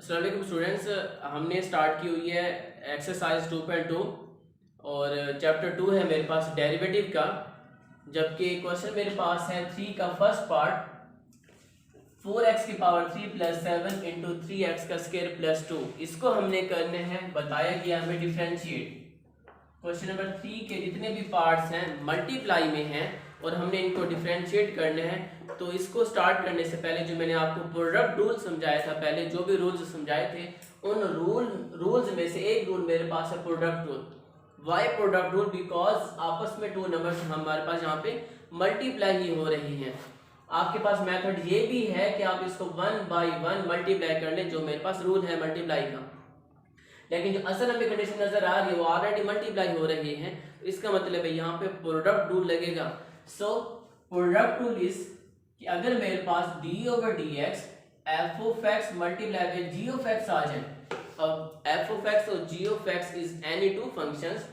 अस्सलाम वालेकुम स्टूडेंट्स, हमने स्टार्ट की हुई है एक्सरसाइज 2.2 और चैप्टर 2 है मेरे पास डेरिवेटिव का। जबकि क्वेश्चन मेरे पास है 3 का फर्स्ट पार्ट 4x की पावर 3 प्लस 7 इंटू 3x का स्क्वायर प्लस 2। इसको हमने करने हैं, बताया गया हमें डिफ्रेंशिएट। क्वेश्चन नंबर 3 के जितने भी पार्ट्स हैं मल्टीप्लाई में हैं और हमने इनको डिफरेंशिएट करने हैं। तो इसको स्टार्ट करने से पहले जो मैंने आपको प्रोडक्ट रूल समझाया था, पहले जो भी रूल्स समझाए थे उन रूल्स में से एक रूल मेरे पास है product rule. Why product rule? Because आपस में 2 नंबर्स हमारे पास यहाँ पे मल्टीप्लाई ही हो रही हैं। आपके पास मेथड ये भी है कि आप इसको 1 बाई 1 मल्टीप्लाई कर लें, जो मेरे पास रूल है मल्टीप्लाई का। लेकिन जो असल हमें कंडीशन नजर आ रही है वो ऑलरेडी मल्टीप्लाई हो रही है, इसका मतलब है यहाँ पे प्रोडक्ट रूल लगेगा। सो प्रोडक्ट रूल इज कि अगर मेरे पास d over d x f of x multiply with g of x आ जाए, अब एफ ऑफ एक्स और g of x is any two functions,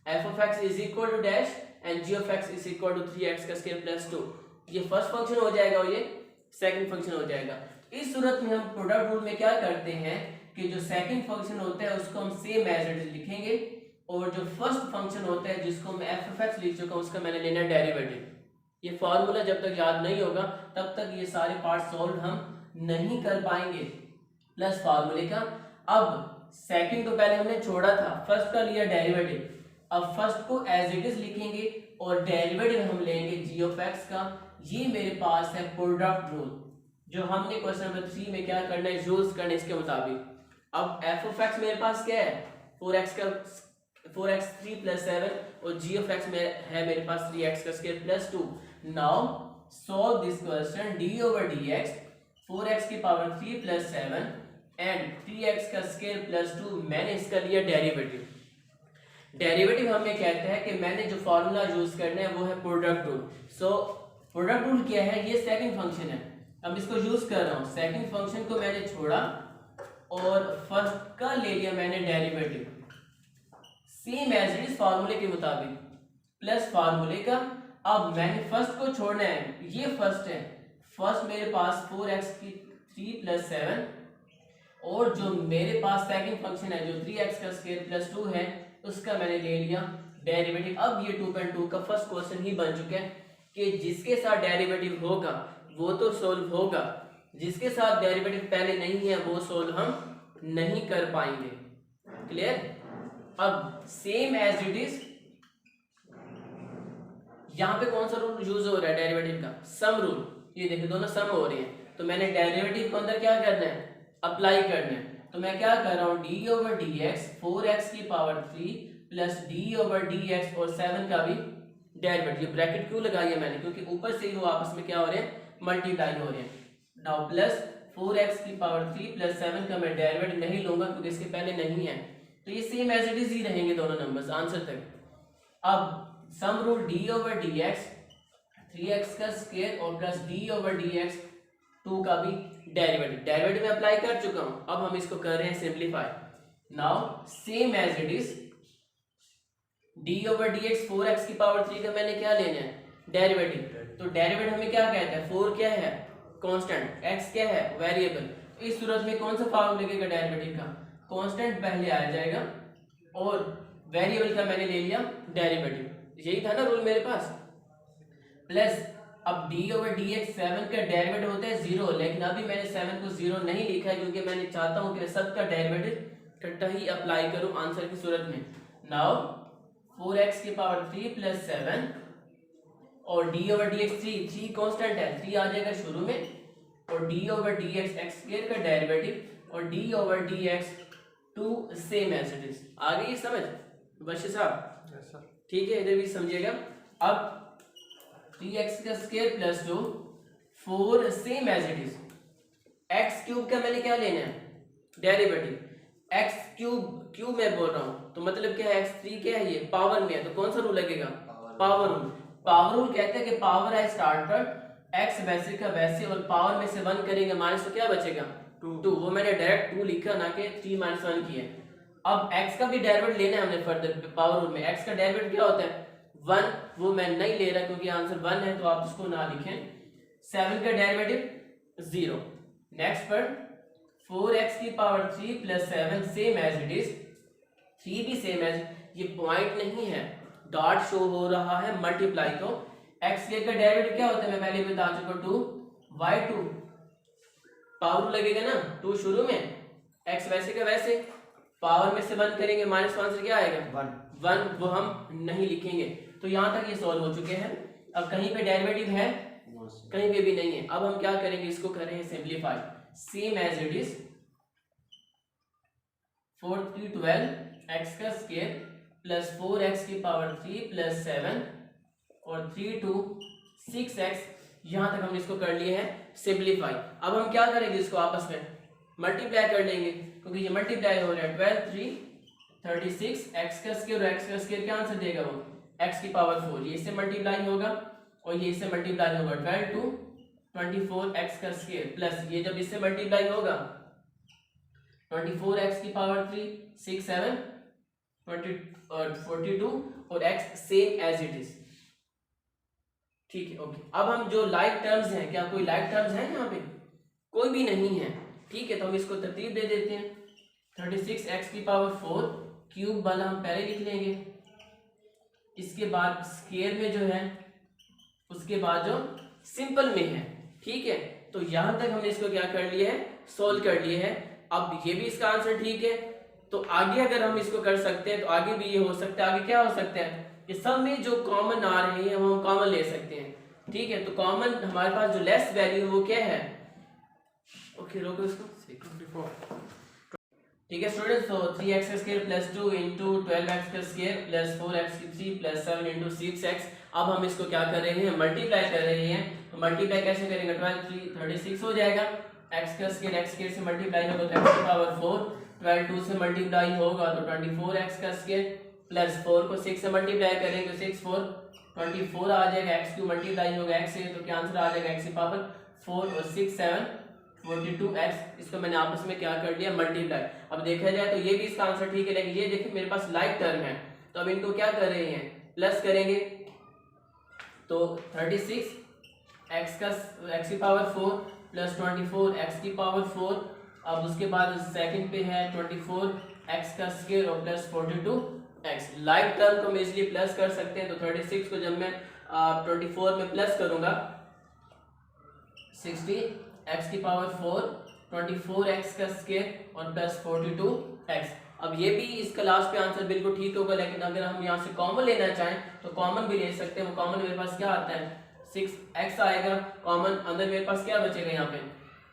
f of x is equal to dash and g of x is equal to 3x का square plus 2। ये first function हो जाएगा और ये सेकंड फंक्शन हो जाएगा। इस सूरत में हम प्रोडक्ट रूल में क्या करते हैं कि जो सेकंड फंक्शन होता है उसको हम सेम एज इट इज लिखेंगे और जो फर्स्ट फंक्शन होता है जिसको मैं एफ ऑफ एक्स लिख चुका हूं उसका मैंने लेना डेरिवेटिव। ये फॉर्मूला जब तक याद नहीं होगा तब तक ये सारे पार्ट सॉल्व हम नहीं कर पाएंगे प्लस फार्मूले का। अब सेकंड तो पहले हमने छोड़ा था, फर्स्ट का लिया डेरिवेटिव, अब फर्स्ट को एज इट इज लिखेंगे और डेरिवेटिव हम लेंगे जी ऑफ एक्स का। ये मेरे पास है प्रोडक्ट रूल जो हमने क्वेश्चन नंबर 3 में क्या करना है, यूज करना है इसके मुताबिक। अब एफ ऑफ एक्स मेरे पास क्या है 4x 3 प्लस 7 और जी ऑफ एक्स में है मेरे पास 3x का square plus 2। Now solve this question d over dx 4x की पावर 3 प्लस 7 एंड 3x का स्क्वायर प्लस 2। मैंने इसका लिया डेरिवेटिव। डेरिवेटिव हमें कहता है कि मैंने जो फॉर्मूला यूज करना है वो है product rule. So product rule क्या है, ये सेकंड फंक्शन है, अब इसको यूज कर रहा हूं। सेकंड फंक्शन को मैंने छोड़ा और फर्स्ट का ले लिया मैंने derivative same as it is फार्मूले के मुताबिक प्लस फार्मूले का। अब मैंने फर्स्ट को छोड़ना है, ये फर्स्ट है, फर्स्ट मेरे पास 4x की 3 प्लस 7 और जो मेरे पास सेकंड फंक्शन है जो 3x का स्क्वायर प्लस 2 है उसका मैंने ले लिया डेरिवेटिव। अब ये 2.2 का फर्स्ट क्वेश्चन ही बन चुका है कि जिसके साथ डेरिवेटिव होगा वो तो सोल्व होगा, जिसके साथ डेरिवेटिव पहले नहीं है वो सोल्व हम नहीं कर पाएंगे। क्लियर? अब सेम एज इट इज यहां पे कौन सा रूल यूज हो रहा है डेरिवेटिव का, सम रूल। ये देखिए दोनों सम हो रहे हैं तो मैंने डेरिवेटिव को अंदर क्या करना है, अप्लाई करना है। तो मैं क्या कर रहा हूं d over d x 4x की power 3 plus d over dx और 7 का भी डेरिवेटिव। ब्रैकेट क्यों लगाई है मैंने, क्योंकि ऊपर से ही वो आपस में क्या हो रहे हैं, मल्टीप्लाई हो रहे हैं। नाउ प्लस 4x की पावर 3 प्लस 7 का मैं डेरिवेटिव नहीं लूंगा क्योंकि इसके पहले नहीं है, तो ये सेम एज इट इज ही रहेंगे दोनों नंबर्स आंसर तक। अब sum rule d over dx 3x का स्क्वायर और प्लस d ओवर dx 2 का भी डेरिवेटिव में अप्लाई कर चुका हूं। अब हम इसको कर रहे हैं simplify. Now same as it is d over dx 4x की पावर 3 का मैंने क्या लेना है, डेरिवेटिव। तो डेरिवेटिव हमें क्या कहता है, 4 क्या है कांस्टेंट, x क्या है वेरिएबल। इस सूरत में कौन सा फॉर्मूला लगेगा डेरिवेटिव का, कांस्टेंट पहले आ जाएगा और वेरिएबल का मैंने ले लिया डेरिवेटिव। यही था ना रूल मेरे पास। प्लस अब d ओवर dx 7 का डेरिवेटिव होता है 0, लेकिन अभी मैंने 7 को 0 नहीं लिखा है क्योंकि मैंने चाहता हूं कि सब का डेरिवेटिव इकट्ठा ही अप्लाई करूं आंसर की सूरत में। नाउ 4x की पावर 3 प्लस 7 और d ओवर dx 3 कांस्टेंट है, 3 आ जाएगा शुरू में और d over dx x square का डेरिवेटिव और d over dx 2 same as it is. आ गई समझ बशीर साहब? Yes sir. ठीक है, इधर भी समझिएगा। अब 3x का square plus 2 4 same as it is. x cube का मैंने क्या लेना है, डेरिवेटिव। x क्यूब मैं बोल रहा हूं तो मतलब क्या है, x3 क्या है, ये पावर में है तो कौन सा रूल लगेगा, पावर रूल। पावर रूल कहते हैं कि पावर है स्टार्ट पर, x वैसे का वैसे और पावर में से 1 करेंगे माइनस तो क्या बचेगा 2। वो मैंने डायरेक्ट 2 लिखा ना कि 3 माइनस 1 किया। अब x का भी डेरिवेटिव लेना है हमने फर्दर पावर रूल में। x का डेरिवेटिव क्या होता है 1, वो मैं नहीं ले रहा क्योंकि आंसर 1 है तो आप उसको ना लिखें। 7 का डेरिवेटिव 0। नेक्स्ट पर 4x की power 3 plus 7 same as it is, 3 भी सेम एज, ये पॉइंट नहीं है, डॉट शो हो रहा है मल्टीप्लाई। तो x का डेरिवेटिव क्या होता है, मैं पहले बता चुका 2y2, पावर लगेगा ना 2 शुरू में, x वैसे का वैसे, पावर में से 1 करेंगे माइनस आंसर क्या आएगा 1, वो हम नहीं लिखेंगे। तो यहाँ तक ये सॉल्व हो चुके हैं। अब कहीं पे डेरिवेटिव है, कहीं पे भी नहीं है। अब हम क्या करेंगे, इसको करेंगे simplify, same as it is 4 3 12 x का स्क्वायर प्लस 4x की पावर 3 प्लस 7 और 3 2 6x, यहां तक हमने इसको कर लिए हैं सिंपलीफाई। अब हम क्या करेंगे, इसको आपस में मल्टीप्लाई कर लेंगे, क्योंकि ये मल्टीप्लाई हो रहा है 12 3 36 x का स्क्वायर, और x का स्क्वायर क्या आंसर देगा वो x की पावर 4, ये इससे मल्टीप्लाई होगा और ये इससे मल्टीप्लाई होगा 12 2 24 x का स्क्वायर प्लस ये जब इससे मल्टीप्लाई होगा 24 x की पावर 3 6 7 20 42 और x same as it is. ठीक है, ओके। अब हम जो लाइक टर्म्स हैं, क्या कोई लाइक टर्म्स हैं यहाँ पे, कोई भी नहीं है। ठीक है, तो हम इसको तरतीब दे देते हैं। 36 x की पावर 4 क्यूब वाला हम पहले लिख लेंगे, इसके बाद स्क्वायर में जो है, उसके बाद जो सिंपल में है। ठीक है, तो यहां तक हमने इसको क्या कर लिया है, सोल्व कर लिया है। अब ये भी इसका आंसर ठीक है, तो आगे अगर हम इसको कर सकते हैं तो आगे भी ये हो सकता है। आगे क्या हो सकता है, ये सब में जो कॉमन आ रहे हैं वो हम कॉमन ले सकते हैं। ठीक है, तो कॉमन हमारे पास जो लेस वैल्यू वो क्या है, ओके रोको इसको, ठीक है स्टूडेंट्स। तो 3x का स्क्वायर प्लस 2 इंटू 12x का स्क्वायर प्लस 4x की 3 प्लस 7 इंटू 6x। अब हम इसको क्या कर रहे हैं, मल्टीप्लाई कर रहे हैं। तो मल्टीप्लाई कैसे करेंगे, 12 3 36 हो जाएगा, x का स्क्वायर से मल्टीप्लाई होगा तो x की पावर 4, 12 2 से मल्टीप्लाई होगा तो 24x का स्क्वायर प्लस 4 को 6 से मल्टीप्लाई करेंगे तो 6 4 24 आ जाएगा, x क्यूब मल्टीप्लाई होगा x से तो क्या आंसर आ जाएगा x की पावर 4 और 6 7 42x। इसको मैंने आपस में क्या कर लिया, मल्टीप्लाई। अब देखा जाए तो ये भी इसका आंसर ठीक है, लेकिन ये देखिए मेरे पास लाइक टर्म है, तो अब इनको क्या कर रहे हैं, प्लस करेंगे। तो 36 x की पावर 4 प्लस 24 x की पावर 4, अब उसके बाद सेकंड पे है 24 x का स्क्वायर और प्लस 42 x। लाइक टर्म को हम इसलिए प्लस कर सकते हैं, तो 36 को जब मैं 24 में प्लस करूंगा 60 x की पावर 4 24x का स्क्वायर और प्लस 42x। अब ये भी इसका लास्ट पे आंसर बिल्कुल ठीक होगा, लेकिन अगर हम यहाँ से कॉमन लेना चाहें तो कॉमन भी ले सकते हैं। वो कॉमन मेरे पास क्या आता है, 6x आएगा कॉमन, अंदर मेरे पास क्या बचेगा यहाँ पे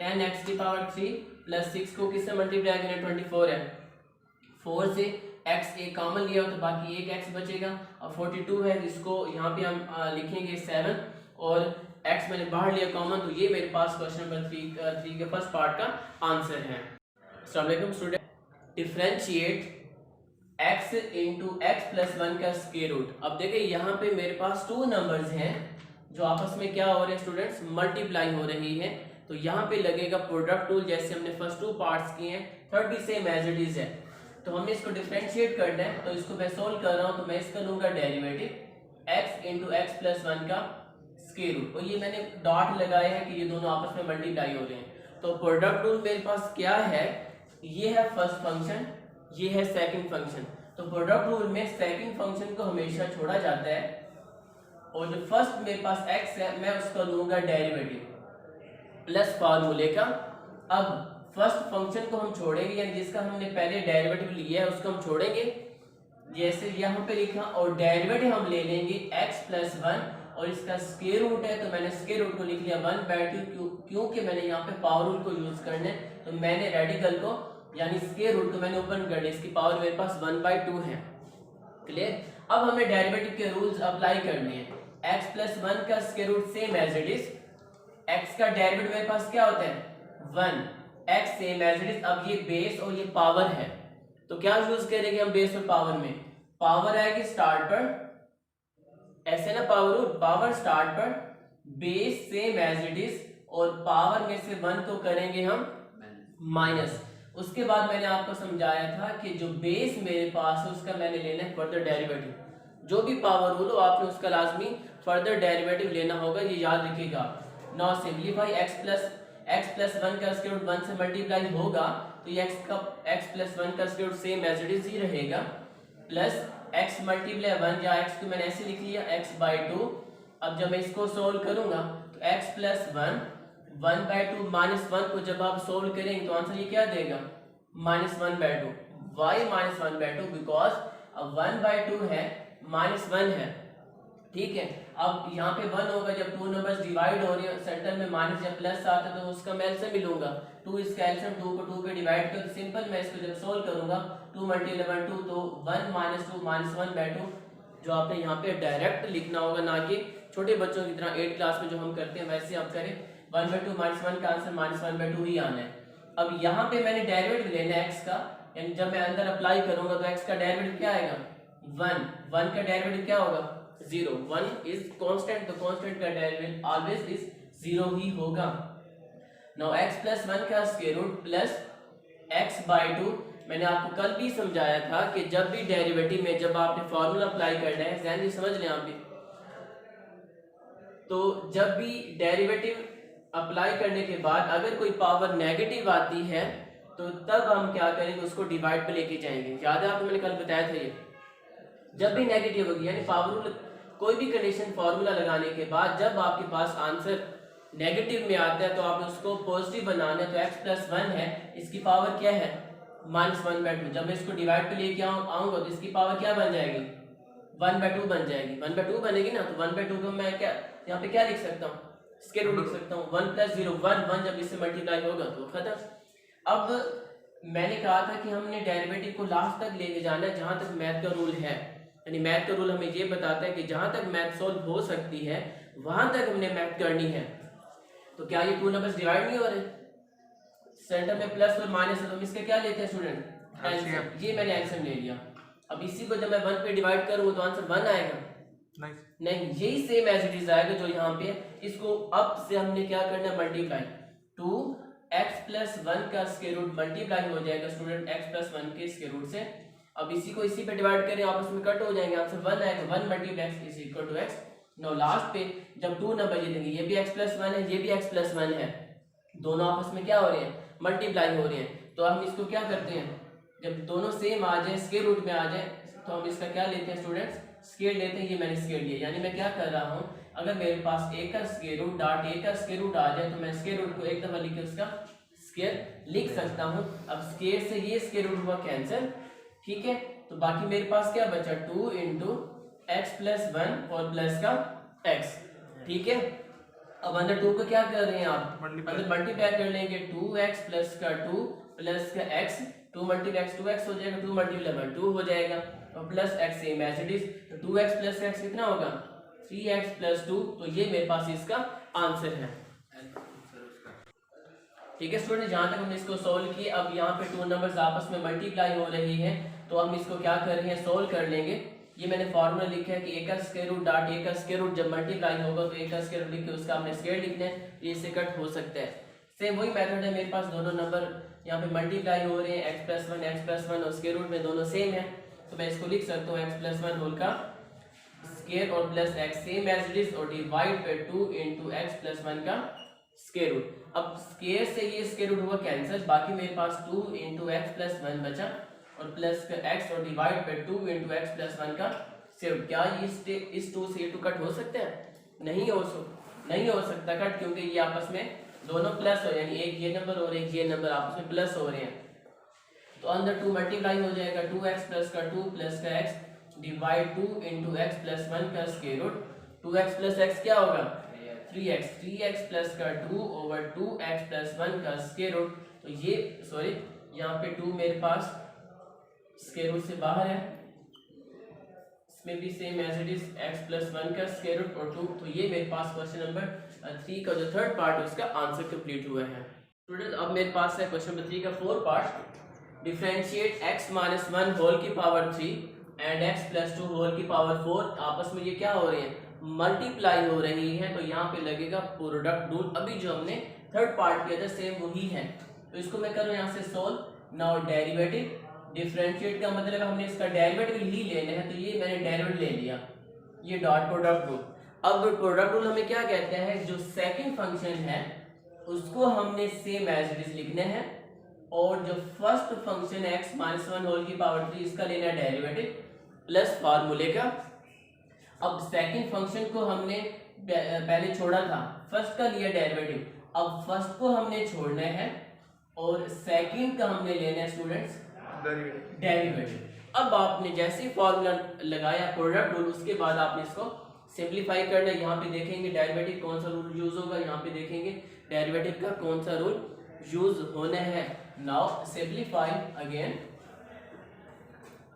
10x की पावर 3 प्लस 6 को किससे मल्टीप्लाई करें, 24 है, 4 से x एक कॉमन लिया तो बाकी एक x बचेगा। और 42 है, इसको यहाँ पे हम लिखेंगे 7 और x मैंने बाहर लिया कॉमन, तो ये मेरे पास क्वेश्चन नंबर 3 के फर्स्ट पार्ट का आंसर है। अस्सलाम वालेकुम student, differentiate x into x plus 1 का स्क्वायर रूट। अब देखिए यहाँ पे मेरे पास 2 नंबर्स हैं जो आपस में क्या हो रहे हैं स्टूडेंट्स, मल्टीप्लाई हो रही है। तो यहाँ पे लगेगा प्रोडक्ट टूल, जैसे हमने फर्स्ट 2 पार्ट्स किए हैं, थर्ड भी सेम एज इट इज है। तो हमने इसको डिफरेंशिएट करना है, तो इसको मैं सोल्व कर रहा हूँ, तो मैं इसका लूंगा derivative x into x plus 1 का स्क्वायर रूट, और ये मैंने डॉट लगाया है कि ये दोनों आपस में मल्टीप्लाई हो रहे हैं। तो प्रोडक्ट रूल मेरे पास क्या है, ये है फर्स्ट फंक्शन, ये है सेकंड फंक्शन। तो प्रोडक्ट रूल में सेकंड फंक्शन को हमेशा छोड़ा जाता है, और जो फर्स्ट मेरे पास x है मैं उसका लूंगा डेरिवेटिव प्लस फार्मूले का। अब फर्स्ट फंक्शन को हम छोड़ेंगे, यानी जिसका हमने पहले डेरिवेटिव लिया है उसको हम छोड़ेंगे, जैसे यहाँ पे लिखा, और डेरिवेटिव हम ले लेंगे x प्लस 1, और इसका स्क्वायर रूट है तो मैंने स्क्वायर रूट को लिख लिया 1/2, क्योंकि मैंने यहाँ पे पावर रूल को यूज करना है, तो मैंने रेडिकल को यानी स्क्वायर रूट को मैंने ओपन कर लिया, इसकी पावर मेरे पास 1/2 है। क्लियर। अब हमें डेरिवेटिव के रूल्स अप्लाई करने हैं। x प्लस 1 का square root same as it is, x का डेरिवेटिव मेरे पास क्या होता है 1, x same as it is. अब ये बेस और ये पावर है, तो क्या यूज करेंगे हम बेस और पावर में, पावर आएगी स्टार्ट पर, ऐसे ना पावर रूल, पावर स्टार्ट पर, base same as it is, और पावर में से 1 को करेंगे हम माइनस। उसके बाद मैंने आपको समझाया था कि जो बेस मेरे पास है उसका मैंने लेना है फर्दर डेरिवेटिव। जो भी पावर रूल हो आपने उसका लाजमी फर्दर डेरिवेटिव लेना होगा, ये याद रखिएगा। नाउ सिंपलीफाई x प्लस 1 का स्क्वायर रूट 1 से मल्टीप्लाई होगा तो ये x प्लस 1 का square root same as it is ही रहेगा, प्लस x मल्टीप्लाई 1 या x को मैंने ऐसे लिख लिया x बाई 2। अब जब मैं इसको सोल्व करूंगा तो x प्लस 1 बाई 2 माइनस 1 को जब आप सोल्व करेंगे तो आंसर ये क्या देगा, minus 1 by 2। Why minus 1 by 2, because अब 1 बाई 2 है माइनस 1 है, ठीक है। अब यहाँ पे 1 होगा, जब 2 नंबर्स डिवाइड हो रहे हैं सेंटर में माइनस या प्लस आता है तो उसका मैं एलसीएम भी लूंगा। 2 इसका एलसीएम 2 को 2 पे डिवाइड कर, सिंपल मैं इसको जब सोल्व करूंगा 2 मल्टीप्लाई 2 तो 1 माइनस 2 माइनस 1 बाई 2, जो आपने यहाँ पे डायरेक्ट लिखना होगा, ना कि छोटे बच्चों की तरह 8 क्लास में जो हम करते हैं वैसे आप करें। 1 बाई 2 माइनस 1 का आंसर माइनस 1 बाई 2 ही आना है। अब यहाँ पे मैंने डेरिवेटिव लेना है x का, यानी जब मैं अंदर अप्लाई करूंगा तो x का डेरिवेटिव क्या आएगा, 1 का डेरिवेटिव क्या होगा, 0। 1 इज कांस्टेंट, तो कांस्टेंट का डेरिवेटिव ऑलवेज इज 0 ही होगा। नाउ x प्लस 1 का square root plus x by 2, मैंने आपको कल भी समझाया था कि जब भी डेरिवेटिव में जब आपने फॉर्मूला अप्लाई करना है, ध्यान से समझ लें आप भी, तो जब भी डेरिवेटिव अप्लाई करने के बाद अगर कोई पावर नेगेटिव आती है तो तब हम क्या करेंगे, उसको डिवाइड पे लेके जाएंगे। याद है आपको मैंने कल बताया था ये, जब भी नेगेटिव होगी यानी पावर, कोई भी कंडीशन फॉर्मूला लगाने के बाद जब आपके पास आंसर नेगेटिव में आता है तो आपने उसको पॉजिटिव बनाना है। तो x प्लस 1 है, इसकी पावर क्या है, माइनस 1 बाई 2। जब मैं इसको डिवाइड पे लेके आऊंगा तो इसकी पावर क्या बन जाएगी, 1 बाई 2 बन जाएगी। 1 बाई 2 बनेगी ना, तो 1 बाई 2 को मैं क्या यहाँ पे क्या लिख सकता हूँ, स्क्वायर रूट लिख सकता हूँ। 1 प्लस 0 1 जब इससे मल्टीप्लाई होगा तो खत्म। अब मैंने कहा था कि हमने डेरिवेटिव को लास्ट तक लेके जाना है जहां तक मैथ का रूल है, यानी मैथ का रूल हमें ये बताता है कि जहां तक मैथ सोल्व हो सकती है वहां तक हमने मैथ करनी है। तो क्या ये 2 नंबर्स डिवाइड नहीं हो रहे, सेंटर में प्लस और माइनस है, तो हम इसका क्या लेते हैं स्टूडेंट, एलसीएम। ये मैंने एलसीएम ले लिया। अब इसी को जब मैं 1 पे डिवाइड करूंगा तो आंसर 1 आएगा, नहीं यही सेम एज इट इज आएगा जो यहाँ पे। इसको अब से हमने क्या करना है, मल्टीप्लाई। 2x प्लस 1 का स्क्वायर रूट मल्टीप्लाई हो जाएगा स्टूडेंट x प्लस 1 के स्क्वायर रूट से। अब इसी को इसी पे डिवाइड करें, आपस में कट हो जाएंगे, आंसर 1 आएगा। 1 multiply x is equal to x। No last पे जब 2 नंबर ये देंगे, ये भी x प्लस 1 है, ये भी x प्लस 1 है, दोनों आपस में क्या हो रहे हैं, मल्टीप्लाई हो रहे हैं। तो हम इसको क्या करते हैं, जब दोनों सेम आ जाए, स्क्वायर रूट में आ जाए, तो हम इसका क्या लेते हैं स्टूडेंट्स, स्क्वायर लेते हैं। ये मैंने स्क्वायर लिया, यानी मैं क्या कर रहा हूँ, अगर मेरे पास a का स्क्वायर रूट डॉट a का स्क्वायर रूट आ जाए तो मैं स्क्वायर रूट को एक दफा लिख के उसका स्क्वायर लिख सकता हूँ। अब स्क्वायर से ये स्क्वायर रूट हुआ कैंसिल, ठीक है। तो बाकी मेरे पास क्या बचा, 2 इंटू एक्स प्लस 1 और प्लस का x, ठीक है। अब अंदर 2 को क्या कर रहे हैं आप, अंदर मल्टीप्लाई कर लेंगे, 2x प्लस का 2 प्लस का x, 2 मल्टीप्लाई x 2x हो जाएगा, 2 मल्टीप्लाई 1 2 हो जाएगा, और plus x same as it is. तो 2x प्लस x कितना होगा, 3x प्लस 2। तो ये मेरे पास इसका आंसर है, ठीक है स्टूडेंट। जहां तक हमने इसको सोल्व किया, अब यहाँ पे 2 नंबर्स आपस में मल्टीप्लाई हो रही हैं, तो हम इसको क्या कर रहे हैं, सोल्व कर लेंगे। ये मैंने फॉर्मूला लिखा है कि a का स्क्वायर रूट डॉट a का स्क्वायर रूट जब मल्टीप्लाई होगा तो a का स्क्वायर रूट लिख के उसका हमने स्क्वायर लिखना है, ये इससे कट हो सकता है। सेम वही मेथड है, मेरे पास दोनों नंबर यहाँ पे मल्टीप्लाई हो रहे हैं, x प्लस 1 और स्क्वायर रूट में दोनों सेम है, तो मैं इसको लिख सकता हूँ x प्लस 1 होल का स्क्वायर और plus x same as it is, और डिवाइड पे 2 इंटू एक्स प्लस 1 का स्क्वायर रूट। अब स्क्वायर से ये स्क्वायर रूट हुआ कैंसिल, बाकी मेरे पास 2 इंटू एक्स प्लस 1 बचा और प्लस का x और डिवाइड पे 2 इंटू एक्स प्लस 1 का स्क्वायर रूट। क्या इस 2 से ये 2 कट हो सकते हैं, नहीं हो सकता कट, क्योंकि ये आपस में दोनों प्लस हो, यानी एक ये नंबर और एक ये नंबर आपस में प्लस हो रहे हैं। तो अंदर 2 मल्टीप्लाई हो जाएगा, 2x प्लस का 2 प्लस का x divide 2 into x plus 1 का square root. 2x plus x क्या होगा, 3x प्लस का 2 ओवर 2x प्लस 1 का स्क्वायर रूट। तो ये सॉरी यहाँ पे 2 मेरे पास स्क्वायर रूट से बाहर है, इसमें भी same as it is x plus 1 का स्क्वायर रूट और 2। तो ये मेरे पास क्वेश्चन नंबर 3 का जो थर्ड पार्ट है उसका आंसर कंप्लीट हुआ है स्टूडेंट। अब मेरे पास है क्वेश्चन नंबर 3 का fourth part. Differentiate x minus 1 whole की power 3 and x plus 2 whole की पावर 4, आपस में ये क्या हो रहे हैं, मल्टीप्लाई हो रही है। तो यहाँ पे लगेगा प्रोडक्ट रूल, अभी जो हमने थर्ड पार्ट किया था सेम वही है। तो इसको मैं करूँ यहाँ से सोल्व। नाउ डेरिवेटिव, डिफरेंशिएट का मतलब हमने इसका डेरिवेटिव ही लेना है, तो ये मैंने डेरिवेटिव ले लिया, ये डॉट प्रोडक्ट रूल। अब प्रोडक्ट रूल हमें क्या कहते हैं, जो सेकंड फंक्शन है उसको हमने सेम एज इट इज लिखना है, और जो फर्स्ट फंक्शन है x माइनस 1 होल की पावर 3 इसका लेना है डेरिवेटिव प्लस फार्मूले का। अब सेकंड फंक्शन को हमने पहले छोड़ा था, फर्स्ट का लिया डेरिवेटिव, अब फर्स्ट को हमने छोड़ना है और सेकंड का हमने लेना है स्टूडेंट्स डेरिवेटिव। अब आपने जैसे ही फॉर्मूला लगाया प्रोडक्ट रूल, उसके बाद आपने इसको सिंप्लीफाई करना है। यहाँ पे देखेंगे डेरिवेटिव कौन सा रूल यूज होगा, यहाँ पे देखेंगे डेरिवेटिव का कौन सा रूल यूज होना है। Now simplify again,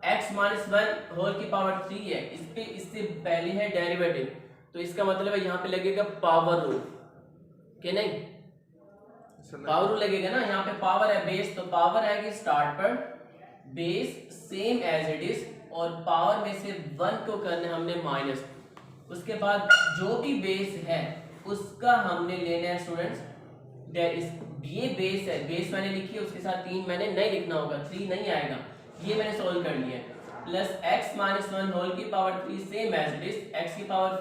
x minus 1 whole की पावर 3 है, इस पे इससे पहले है डेरिवेटिव, तो इसका मतलब है यहाँ पे लगेगा पावर रूल के नहीं, पावर रूल लगेगा ना। यहाँ पे पावर है बेस, तो पावर आएगी स्टार्ट पर, base same as it is, और पावर में से 1 को करना हमने माइनस, उसके बाद जो भी बेस है उसका हमने लेना है स्टूडेंट्स, ये बेस है, बेस मैंने लिखी है, उसके साथ 3 मैंने नहीं लिखना होगा, 3 नहीं आएगा, ये मैंने सोल्व कर लिया है। प्लस x माइनस 1 होल की power 3 same as it is, x की पावर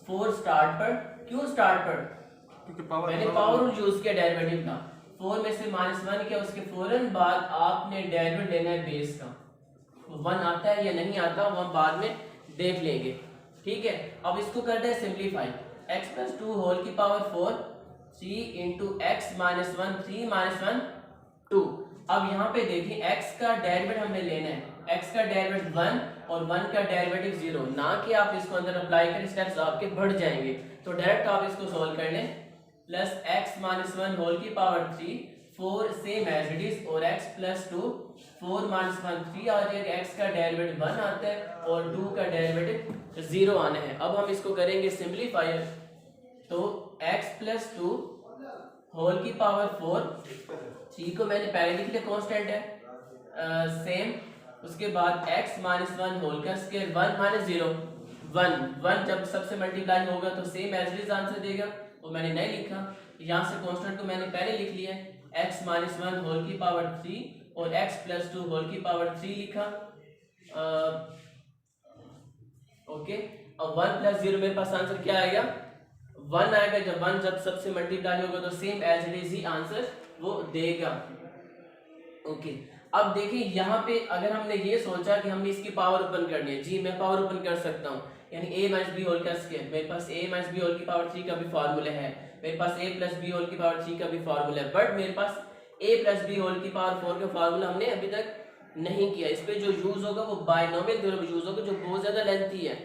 4 स्टार्ट पर, क्यों स्टार्ट पर, क्योंकि मैंने पावर रूल यूज किया डेरिवेटिव का, 4 में से माइनस 1 किया, उसके फौरन बाद आपने डेरिवेटिव लेना है बेस का, 1 आता है या नहीं आता वो हम बाद में देख लेंगे, ठीक है। अब इसको करते हैं सिंप्लीफाई, x प्लस 2 होल की power 4 3 into x minus 1, 3 minus 1 2। अब यहाँ पे देखिए x का डेरिवेटिव हमने लेना है, x का डेरिवेटिव 1 और 1 का डेरिवेटिव 0, ना कि आप इसको अंदर अप्लाई करें, स्टेप्स आपके बढ़ जाएंगे, तो डायरेक्ट आप इसको सोल्व कर लें। प्लस x माइनस 1 होल की power 3 4 same as it is, और x प्लस 2 4 माइनस 1 3 आ जाएगा, x का डेरिवेटिव 1 आता है और 2 का डेरिवेटिव 0 आना है। अब हम इसको करेंगे सिंप्लीफाई, तो x प्लस 2 होल की पावर 4, 3 को मैंने पहले लिख लिया कांस्टेंट है सेम, उसके बाद x माइनस 1 होल का स्क्वायर 1 माइनस 0 1 जब सबसे मल्टीप्लाई होगा तो same as it is answer देगा, वो मैंने नहीं लिखा, यहाँ से कांस्टेंट को मैंने पहले लिख लिया है, x माइनस 1 होल की पावर 3 और x प्लस 2 होल की पावर 3 लिखा, ओके। अब 1 प्लस 0 मेरे पास आंसर क्या आएगा, 1 आएगा, जब 1 जब सबसे मल्टीप्लाई होगा तो सेम एज इट इज ही आंसर वो देगा, ओके। अब देखिए यहाँ पे अगर हमने ये सोचा कि हमने इसकी पावर ओपन करनी है, जी मैं पावर ओपन कर सकता हूँ, यानी a माइनस बी होल का स्क्वायर, मेरे पास a माइनस बी होल की पावर 3 का भी फार्मूला है, मेरे पास a प्लस बी होल की पावर 3 का भी फार्मूला है, बट मेरे पास a प्लस बी होल की पावर 4 का फार्मूला हमने अभी तक नहीं किया। इस पे जो यूज होगा वो बायनोमियल थ्योरम यूज होगा, जो बहुत ज्यादा लेंथी है,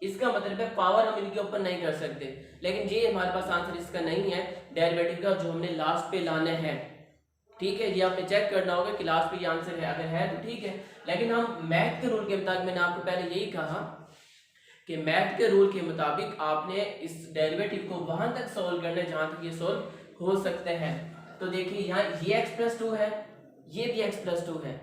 इसका मतलब है पावर हम इनके ऊपर नहीं कर सकते, लेकिन ये हमारे पास आंसर इसका नहीं है डेरिवेटिव का, जो हमने लास्ट पे लाना है, ठीक है। ये आपने चेक करना होगा कि लास्ट पे ये आंसर है, अगर है तो ठीक है, लेकिन हम मैथ के रूल के मुताबिक, मैंने आपको पहले यही कहा कि मैथ के रूल के मुताबिक आपने इस डेरिवेटिव को वहां तक सोल्व करना है जहां तक ये सोल्व हो सकते हैं। तो देखिए यहाँ ये x प्लस 2 है, ये भी x प्लस 2 है,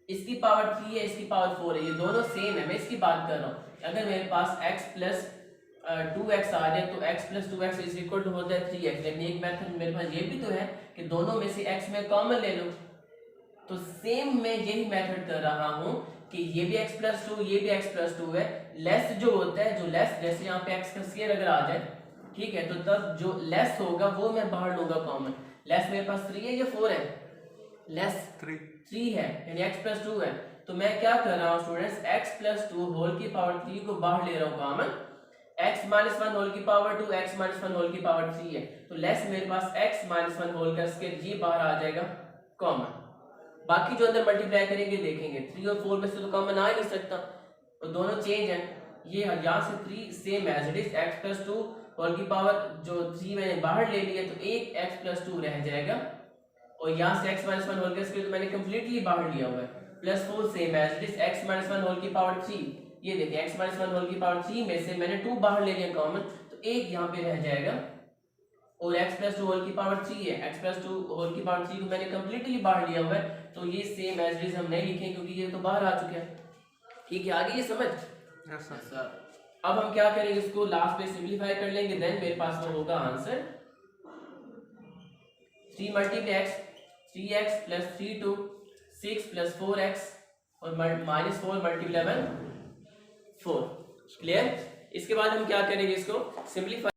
इसकी पावर 3 है, इसकी पावर 4 है, ये दोनों सेम है, मैं इसकी बात कर रहा हूँ। अगर मेरे पास x प्लस 2x आ जाए तो x plus 2x is equal to होता है 3x, लेकिन एक मेथड मेरे पास ये भी तो है कि दोनों में से x में कॉमन ले लो, तो सेम मैं यही मेथड कर रहा हूँ कि ये भी x प्लस 2 ये भी x प्लस 2 है, लेस जो होता है, जो लेस, जैसे यहाँ पे x का स्क्वायर अगर आ जाए, ठीक है, तो तब जो लेस होगा वो मैं बाहर लूंगा कॉमन, लेस मेरे पास 3 है या 4 है, लेस 3 है, यानी x प्लस 2 है, तो मैं क्या कर रहा हूँ स्टूडेंट्स, x प्लस 2 होल की पावर 3 को बाहर ले रहा हूँ कॉमन, x माइनस 1 होल की पावर 2 x माइनस 1 होल की पावर 3 है, तो लेस मेरे पास x माइनस 1 होल का स्क्वायर, ये बाहर आ जाएगा कॉमन, बाकी जो अंदर मल्टीप्लाई करेंगे देखेंगे 3 और 4 में से तो कॉमन आ ही नहीं सकता, तो दोनों चेंज हैं, ये यहाँ से 3 same as it is, x plus 2 whole की पावर जो 3 मैंने बाहर ले लिया, तो एक x प्लस 2 रह जाएगा, और यहाँ से x माइनस 1 होल का स्क्वायर तो मैंने कंप्लीटली बाहर लिया हुआ है, plus 4 same as it is, x minus 1 whole की पावर 3, ये देखिए x माइनस 1 होल की पावर 3 में से मैंने 2 बाहर ले लिया कॉमन, तो एक यहाँ पे रह जाएगा, और x प्लस 2 होल की पावर 3 है, x प्लस 2 होल की पावर 3 को मैंने कंप्लीटली बाहर लिया हुआ है, तो ये सेम एज इट इज हम नहीं लिखेंगे क्योंकि ये तो बाहर आ चुके हैं, ठीक है, आगे ये समझ। Yes sir. अब हम क्या करेंगे, इसको लास्ट पे सिंपलीफाई कर लेंगे, देन मेरे पास वो होगा answer 3 multiply x 3x plus 3 2 6 plus 4x और माइनस 4 मल्टीप्लाई 4, क्लियर। इसके बाद हम क्या करेंगे, इसको सिंपलीफाई